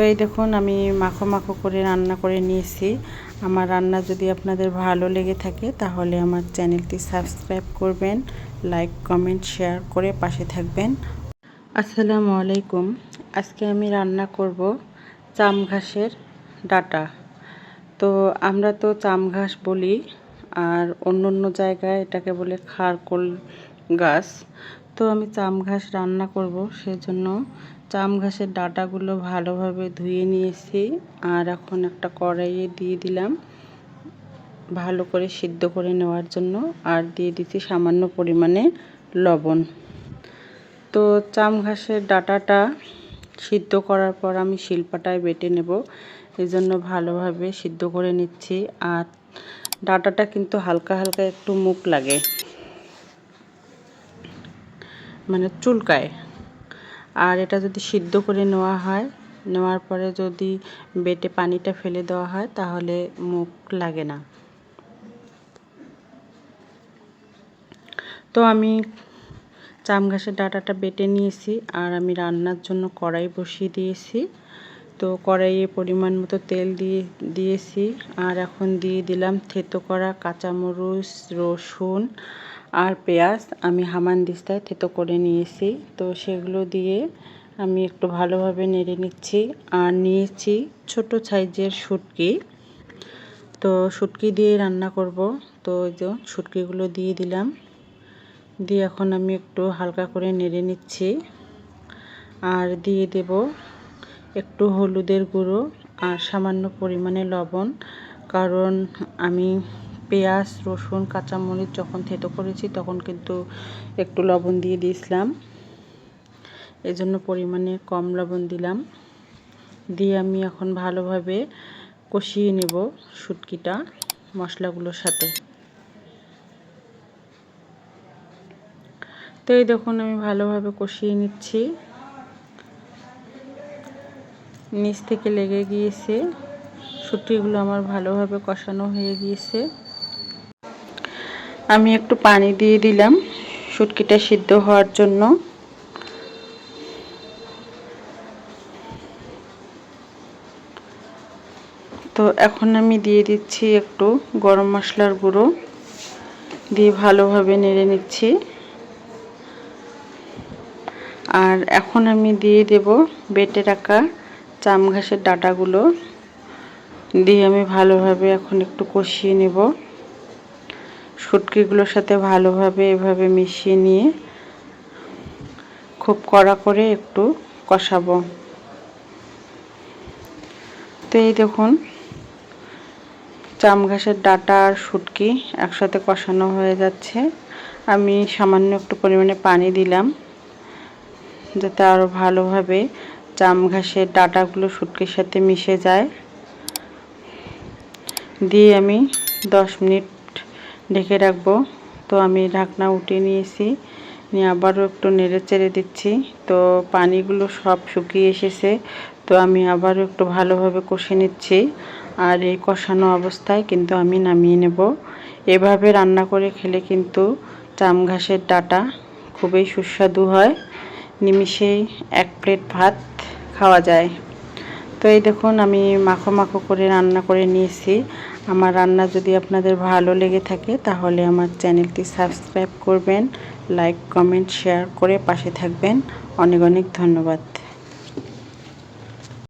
তো এই দেখুন আমি মাখো মাখো করে রান্না করে নিয়েছি। আমার রান্না যদি আপনাদের ভালো লেগে থাকে তাহলে আমার চ্যানেলটি সাবস্ক্রাইব করবেন, লাইক কমেন্ট শেয়ার করে পাশে থাকবেন। আসসালামু আলাইকুম। আজকে আমি রান্না করব চাম ঘাসের ডাঁটা। তো আমরা তো চাম ঘাস বলি, আর অন্য অন্য জায়গায় এটাকে বলে খারকোল গাছ। তো আমি চাম ঘাস রান্না করব, সেজন্য চাম ঘাসের ডাঁটাগুলো ভালোভাবে ধুয়ে নিয়েছি। আর এখন একটা কড়াইয়ে দিয়ে দিলাম ভালো করে সিদ্ধ করে নেওয়ার জন্য, আর দিয়ে দিচ্ছি সামান্য পরিমাণে লবণ। তো চাম ঘাসের ডাঁটাটা সিদ্ধ করার পর আমি শিলপাটায় বেটে নেব, এই জন্য ভালোভাবে সিদ্ধ করে নিচ্ছি। আর ডাঁটাটা কিন্তু হালকা হালকা একটু মুখ লাগে, মানে চুলকায়। আর এটা যদি সিদ্ধ করে নেওয়ার পরে যদি বেটে পানিটা ফেলে দেওয়া হয় তাহলে মুখ লাগে না। তো আমি চাম ঘাসের ডাঁটাটা বেটে নিয়েছি, আর আমি রান্নার জন্য কড়াই বসিয়ে দিয়েছি। তো কড়াইয়ে পরিমাণ মতো তেল দিয়েছি, আর এখন দিয়ে দিলাম থেতো করা কাঁচামরিচ, রসুন আর পেঁয়াজ। আমি হামানদিস্তায় থেতো করে নিয়েছি, তো সেগুলো দিয়ে আমি একটু ভালোভাবে নেড়ে নিচ্ছি। আর নিয়েছি ছোট সাইজের শুটকি, তো শুটকি দিয়ে রান্না করব। তো এই যে শুটকিগুলো দিয়ে দিলাম, দিয়ে এখন আমি একটু হালকা করে নেড়ে নিচ্ছি। আর দিয়ে দেব একটু হলুদের গুঁড়ো আর সামান্য পরিমাণে লবণ, কারণ আমি পেঁয়াজ, রসুন, কাঁচামরিচ যখন থেতো করেছি তখন কিন্তু একটু লবণ দিয়ে দিয়েছিলাম, এজন্য পরিমাণে কম লবণ দিলাম। দিয়ে আমি এখন ভালোভাবে কষিয়ে নেব শুটকিটা মশলাগুলোর সাথে। তো এই দেখুন আমি ভালোভাবে কষিয়ে নিচ্ছি, নিচ থেকে লেগে গিয়েছে, শুটকিগুলো আমার ভালোভাবে কষানো হয়ে গিয়েছে। আমি একটু পানি দিয়ে দিলাম শুটকিটা সিদ্ধ হওয়ার জন্য। তো এখন আমি দিয়ে দিচ্ছি একটু গরম মশলার গুঁড়ো, দিয়ে ভালোভাবে নেড়ে নিচ্ছি। আর এখন আমি দিয়ে দেব বেটে রাখা চাম ঘাসের ডাঁটাগুলো, দিয়ে আমি ভালোভাবে এখন একটু কষিয়ে নেব। শুটকিগুলোর সাথে ভালোভাবে এভাবে মিশিয়ে নিয়ে খুব কড়া করে একটু কষাবো। তো এই দেখুন চাম ঘাসের ডাঁটা আর শুটকি একসাথে কষানো হয়ে যাচ্ছে। আমি সামান্য একটু পরিমাণে পানি দিলাম, যাতে আরও ভালোভাবে চাম ঘাসের ডাঁটাগুলো শুটকির সাথে মিশে যায়। দিয়ে আমি 10 মিনিট ঢেকে রাখবো। তো আমি ঢাকনা উঠিয়ে নিয়েছি, নিয়ে আবারও একটু নেড়ে চেড়ে দিচ্ছি। তো পানিগুলো সব শুকিয়ে এসেছে, তো আমি আবারও একটু ভালোভাবে কষে নিচ্ছি। আর এই কষানো অবস্থায় কিন্তু আমি নামিয়ে নেব। এভাবে রান্না করে খেলে কিন্তু চাম ঘাসের ডাঁটা খুবই সুস্বাদু হয়, নিমিষেই 1 প্লেট ভাত খাওয়া যায়। তো এই দেখুন আমি মাখো মাখো করে রান্না করে নিয়েছি। আমার রান্না যদি আপনাদের ভালো লেগে থাকে তাহলে আমার চ্যানেলটি সাবস্ক্রাইব করবেন, লাইক কমেন্ট শেয়ার করে পাশে থাকবেন। অনেক অনেক ধন্যবাদ।